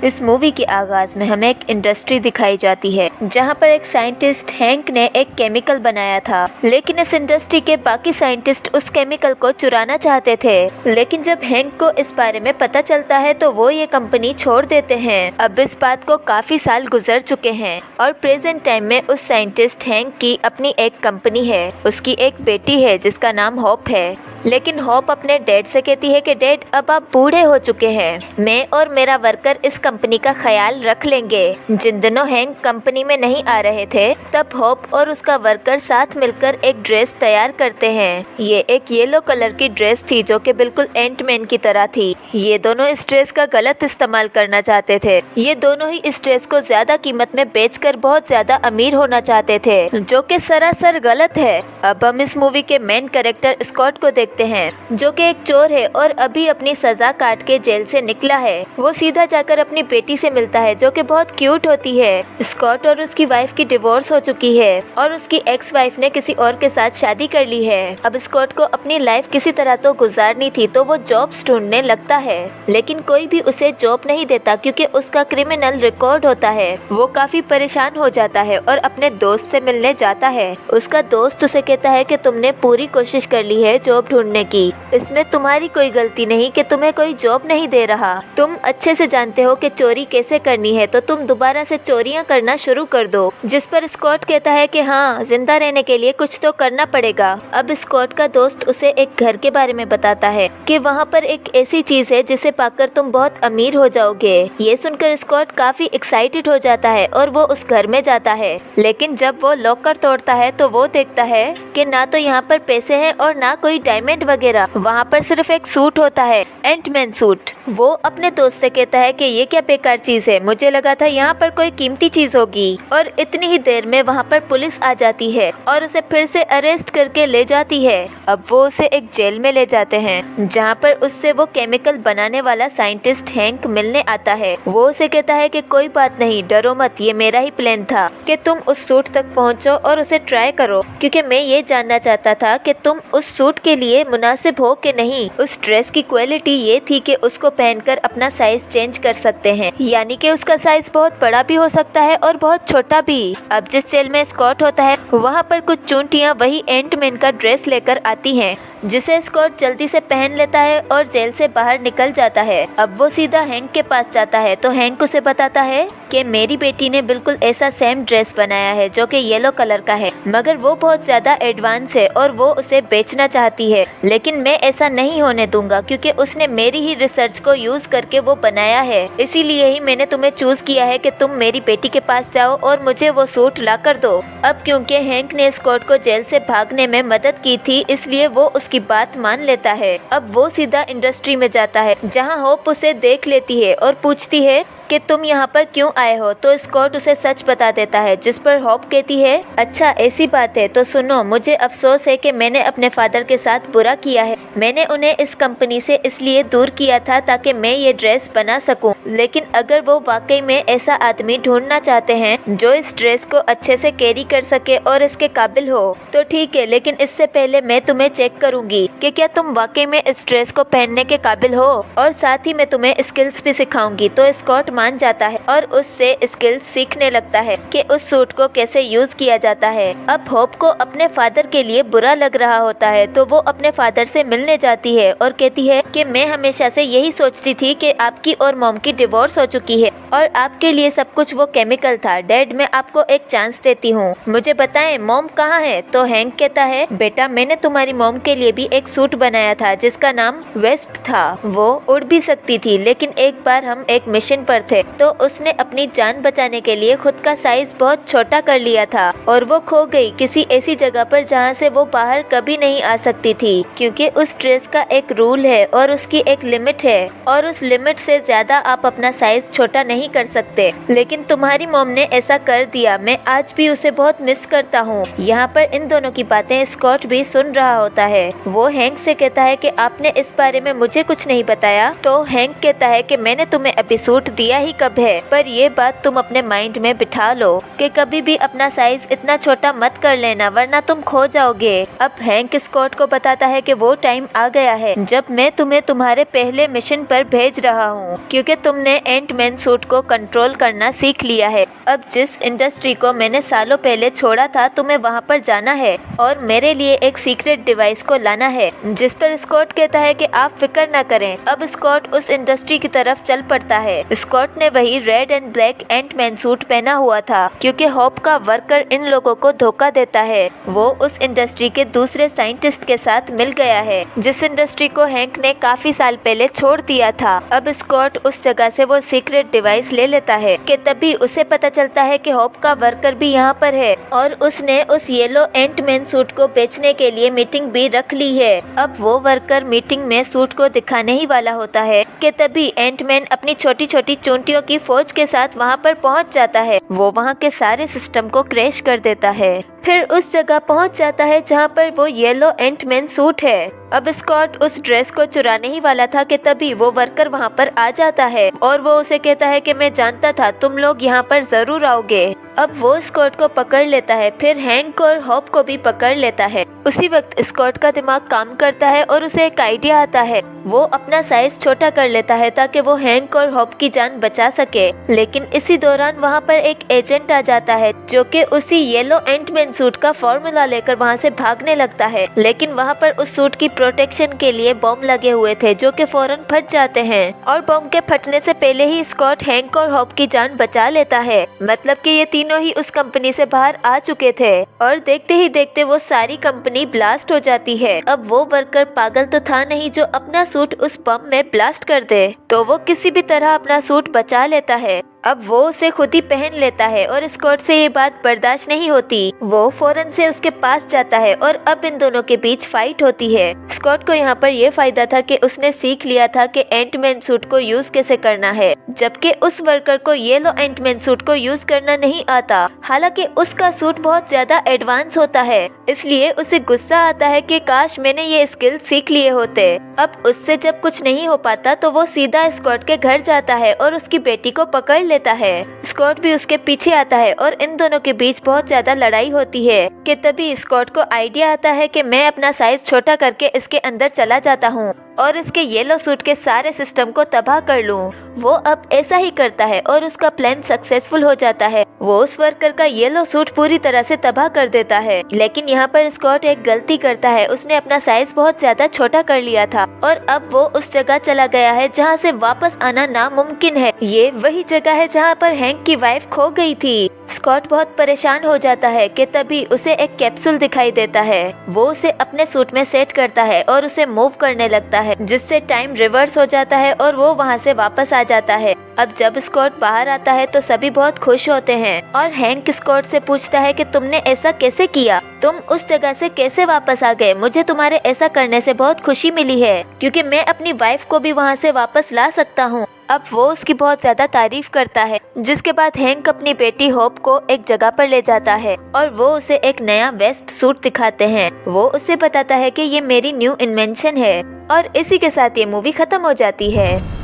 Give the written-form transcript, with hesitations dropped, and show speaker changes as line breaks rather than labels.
इस मूवी के आगाज में हमें एक इंडस्ट्री दिखाई जाती है जहां पर एक साइंटिस्ट हैंक ने एक केमिकल बनाया था, लेकिन इस इंडस्ट्री के बाकी साइंटिस्ट उस केमिकल को चुराना चाहते थे। लेकिन जब हैंक को इस बारे में पता चलता है तो वो ये कंपनी छोड़ देते हैं। अब इस बात को काफी साल गुजर चुके हैं और प्रेजेंट टाइम में उस साइंटिस्ट हैंक की अपनी एक कंपनी है। उसकी एक बेटी है जिसका नाम होप है। लेकिन होप अपने डैड से कहती है कि डैड, अब आप बूढ़े हो चुके हैं, मैं और मेरा वर्कर इस कंपनी का ख्याल रख लेंगे। जिन दिनों हैंक कंपनी में नहीं आ रहे थे तब होप और उसका वर्कर साथ मिलकर एक ड्रेस तैयार करते हैं। ये एक येलो कलर की ड्रेस थी जो कि बिल्कुल एंटमैन की तरह थी। ये दोनों इस ड्रेस का गलत इस्तेमाल करना चाहते थे। ये दोनों ही इस ड्रेस को ज्यादा कीमत में बेचकर बहुत ज्यादा अमीर होना चाहते थे, जो कि सरासर गलत है। अब हम इस मूवी के मेन कैरेक्टर स्कॉट को देखते हैं, जो कि एक चोर है और अभी अपनी सजा काट के जेल से निकला है। वो सीधा जाकर अपनी बेटी से मिलता है जो कि बहुत क्यूट होती है। स्कॉट और उसकी वाइफ की डिवोर्स हो चुकी है और उसकी एक्स वाइफ ने किसी और के साथ शादी कर ली है। अब स्कॉट को अपनी लाइफ किसी तरह तो गुजारनी थी, तो वो जॉब्स ढूंढने लगता है, लेकिन कोई भी उसे जॉब नहीं देता क्योंकि उसका क्रिमिनल रिकॉर्ड होता है। वो काफी परेशान हो जाता है और अपने दोस्त से मिलने जाता है। उसका दोस्त उसे कहता है कि तुमने पूरी कोशिश कर ली है जॉब ढूंढने की, इसमें तुम्हारी कोई गलती नहीं कि तुम्हें कोई जॉब नहीं दे रहा। तुम अच्छे से जानते हो कि चोरी कैसे करनी है, तो तुम दोबारा से चोरियां करना शुरू कर दो। जिस पर स्कॉट कहता है कि हाँ, जिंदा रहने के लिए कुछ तो करना पड़ेगा। अब स्कॉट का दोस्त उसे एक घर के बारे में बताता है कि वहाँ पर एक ऐसी चीज है जिसे पाकर तुम बहुत अमीर हो जाओगे। ये सुनकर स्कॉट काफी एक्साइटेड हो जाता है और वो उस घर में जाता है। लेकिन जब वो लॉकर तोड़ता है तो वो देखता है कि ना तो यहाँ पर पैसे हैं और ना कोई डायमंड वगैरह। वहाँ पर सिर्फ एक सूट होता है, एंटमैन सूट। वो अपने दोस्त से कहता है कि ये क्या बेकार चीज है, मुझे लगा था यहाँ पर कोई कीमती चीज होगी। और इतनी ही देर में वहाँ पर पुलिस आ जाती है और उसे फिर से अरेस्ट करके ले जाती है। अब वो उसे एक जेल में ले जाते हैं जहाँ पर उससे वो केमिकल बनाने वाला साइंटिस्ट हैंक मिलने आता है। वो उसे कहता है कि कोई बात नहीं, डरो मत, ये मेरा ही प्लान था कि तुम उस सूट तक पहुँचो और उसे ट्राई करो, क्योंकि मैं ये जानना चाहता था कि तुम उस सूट के लिए मुनासिब हो कि नहीं। उस ड्रेस की क्वालिटी ये थी कि उसको पहनकर अपना साइज चेंज कर सकते हैं, यानी कि उसका साइज बहुत बड़ा भी हो सकता है और बहुत छोटा भी। अब जिस जेल में स्कॉट होता है वहाँ पर कुछ चूंटियाँ वही एंटमैन का ड्रेस लेकर आती हैं, जिसे स्कॉट जल्दी से पहन लेता है और जेल से बाहर निकल जाता है। अब वो सीधा हैंक के पास जाता है तो हैंक उसे बताता है कि मेरी बेटी ने बिल्कुल ऐसा सेम ड्रेस बनाया है जो कि येलो कलर का है, मगर वो बहुत ज्यादा एडवांस है और वो उसे बेचना चाहती है, लेकिन मैं ऐसा नहीं होने दूंगा क्योंकि उसने मेरी ही रिसर्च को यूज करके वो बनाया है। इसीलिए ही मैंने तुम्हें चूज किया है कि तुम मेरी बेटी के पास जाओ और मुझे वो सूट ला कर दो। अब क्योंकि हैंक ने स्कॉट को जेल से भागने में मदद की थी, इसलिए वो उसकी बात मान लेता है। अब वो सीधा इंडस्ट्री में जाता है जहाँ होप उसे देख लेती है और पूछती है कि तुम यहाँ पर क्यों आए हो, तो स्कॉट उसे सच बता देता है। जिस पर होप कहती है, अच्छा ऐसी बात है तो सुनो, मुझे अफसोस है कि मैंने अपने फादर के साथ बुरा किया है। मैंने उन्हें इस कंपनी से इसलिए दूर किया था ताकि मैं ये ड्रेस बना सकूं, लेकिन अगर वो वाकई में ऐसा आदमी ढूंढना चाहते हैं जो इस ड्रेस को अच्छे से कैरी कर सके और इसके काबिल हो तो ठीक है, लेकिन इससे पहले मैं तुम्हें चेक करूंगी कि क्या तुम वाकई में इस ड्रेस को पहनने के काबिल हो, और साथ ही मैं तुम्हें स्किल्स भी सिखाऊंगी। तो स्कॉट मान जाता है और उससे स्किल्स सीखने लगता है कि उस सूट को कैसे यूज किया जाता है। अब होप को अपने फादर के लिए बुरा लग रहा होता है तो वो अपने फादर से मिलने जाती है और कहती है कि मैं हमेशा से यही सोचती थी कि आपकी और मॉम की डिवोर्स हो चुकी है और आपके लिए सब कुछ वो केमिकल था। डैड, मैं आपको एक चांस देती हूँ, मुझे बताएं मॉम कहाँ है। तो हैंक कहता है, बेटा मैंने तुम्हारी मॉम के लिए भी एक सूट बनाया था जिसका नाम वेस्प था। वो उड़ भी सकती थी, लेकिन एक बार हम एक मिशन पर थे तो उसने अपनी जान बचाने के लिए खुद का साइज बहुत छोटा कर लिया था और वो खो गई किसी ऐसी जगह पर जहाँ से वो बाहर कभी नहीं आ सकती थी, क्योंकि उस ड्रेस का एक रूल है और उसकी एक लिमिट है और उस लिमिट से ज्यादा आप अपना साइज छोटा नहीं कर सकते। लेकिन तुम्हारी मॉम ने ऐसा कर दिया, मैं आज भी उसे बहुत मिस करता हूँ। यहाँ पर इन दोनों की बातें स्कॉट भी सुन रहा होता है। वो हैंक से कहता है कि आपने इस बारे में मुझे कुछ नहीं बताया। तो हैंक कहता है कि मैंने तुम्हें अभी सूट दिया ही कब है, पर ये बात तुम अपने माइंड में बिठा लो कि कभी भी अपना साइज इतना छोटा मत कर लेना, वरना तुम खो जाओगे। अब हैंक स्कॉट को बताता है कि वो टाइम आ गया है जब मैं तुम्हें तुम्हारे पहले मिशन पर भेज रहा हूँ, क्योंकि तुमने एंटमैन सूट को कंट्रोल करना सीख लिया है। अब जिस इंडस्ट्री को मैंने सालों पहले छोड़ा था, तुम्हें वहाँ पर जाना है और मेरे लिए एक सीक्रेट डिवाइस को लाना है। जिस पर स्कॉट कहता है कि आप फिक्र न करें। अब स्कॉट उस इंडस्ट्री की तरफ चल पड़ता है। स्कॉट ने वही red and black ant man suit पहना हुआ था, क्योंकि होप का वर्कर इन लोगों को धोखा देता है। वो उस इंडस्ट्री के दूसरे साइंटिस्ट के साथ मिल गया है, जिस इंडस्ट्री को हैंक ने काफी साल पहले छोड़ दिया था। अब स्कॉट उस जगह से वो सीक्रेट डिवाइस ले लेता है कि तभी उसे पता चलता है कि होप का वर्कर भी यहाँ पर है और उसने उस येलो एंटमैन सूट को बेचने के लिए मीटिंग भी रख ली है। अब वो वर्कर मीटिंग में सूट को दिखाने ही वाला होता है कि तभी एंटमैन अपनी छोटी छोटी चूंटियों की फौज के साथ वहाँ पर पहुँच जाता है। वो वहाँ के सारे सिस्टम को क्रैश कर देता है, फिर उस जगह पहुंच जाता है जहां पर वो येलो एंटमैन सूट है। अब स्कॉट उस ड्रेस को चुराने ही वाला था कि तभी वो वर्कर वहां पर आ जाता है और वो उसे कहता है कि मैं जानता था तुम लोग यहाँ पर जरूर आओगे। अब वो स्कॉट को पकड़ लेता है, फिर हैंक और होप को भी पकड़ लेता है। उसी वक्त स्कॉट का दिमाग काम करता है और उसे एक आइडिया आता है। वो अपना साइज छोटा कर लेता है ताकि वो हैंक और होप की जान बचा सके। लेकिन इसी दौरान वहाँ पर एक एजेंट आ जाता है जो कि उसी येलो एंटमैन सूट का फॉर्मूला लेकर वहाँ से भागने लगता है। लेकिन वहाँ पर उस सूट की प्रोटेक्शन के लिए बॉम्ब लगे हुए थे जो कि फौरन फट जाते हैं और बॉम्ब के फटने से पहले ही स्कॉट हैंक और होप की जान बचा लेता है। मतलब कि ये तीनों ही उस कंपनी से बाहर आ चुके थे और देखते ही देखते वो सारी कंपनी ब्लास्ट हो जाती है। अब वो वर्कर पागल तो था नहीं जो अपना सूट उस बम में ब्लास्ट कर दे, तो वो किसी भी तरह अपना सूट बचा लेता है। अब वो उसे खुद ही पहन लेता है और स्कॉट से ये बात बर्दाश्त नहीं होती। वो फौरन से उसके पास जाता है और अब इन दोनों के बीच फाइट होती है। स्कॉट को यहाँ पर ये फायदा था कि उसने सीख लिया था कि एंटमैन सूट को यूज कैसे करना है, जबकि उस वर्कर को येलो एंटमैन सूट को यूज करना नहीं आता। हालांकि उसका सूट बहुत ज्यादा एडवांस होता है, इसलिए उसे गुस्सा आता है कि काश मैंने ये स्किल सीख लिए होते। अब उससे जब कुछ नहीं हो पाता तो वो सीधा स्कॉट के घर जाता है और उसकी बेटी को पकड़ लेता है। स्कॉट भी उसके पीछे आता है और इन दोनों के बीच बहुत ज्यादा लड़ाई होती है कि तभी स्कॉट को आइडिया आता है कि मैं अपना साइज छोटा करके इसके अंदर चला जाता हूँ और इसके येलो सूट के सारे सिस्टम को तबाह कर लूं। वो अब ऐसा ही करता है और उसका प्लान सक्सेसफुल हो जाता है। वो उस वर्कर का येलो सूट पूरी तरह से तबाह कर देता है। लेकिन यहाँ पर स्कॉट एक गलती करता है, उसने अपना साइज बहुत ज्यादा छोटा कर लिया था और अब वो उस जगह चला गया है जहाँ से वापस आना नामुमकिन है। ये वही जगह है जहाँ पर हैंक की वाइफ खो गई थी। स्कॉट बहुत परेशान हो जाता है कि तभी उसे एक कैप्सूल दिखाई देता है। वो उसे अपने सूट में सेट करता है और उसे मूव करने लगता है, जिससे टाइम रिवर्स हो जाता है और वो वहाँ से वापस आ जाता है। अब जब स्कॉट बाहर आता है तो सभी बहुत खुश होते हैं और हैंक स्कॉट से पूछता है कि तुमने ऐसा कैसे किया, तुम उस जगह से कैसे वापस आ गए। मुझे तुम्हारे ऐसा करने से बहुत खुशी मिली है क्योंकि मैं अपनी वाइफ को भी वहाँ से वापस ला सकता हूँ। अब वो उसकी बहुत ज्यादा तारीफ करता है, जिसके बाद हैंक अपनी बेटी होप को एक जगह पर ले जाता है और वो उसे एक नया वेस्ट सूट दिखाते हैं। वो उसे बताता है कि ये मेरी न्यू इन्वेंशन है और इसी के साथ ये मूवी खत्म हो जाती है।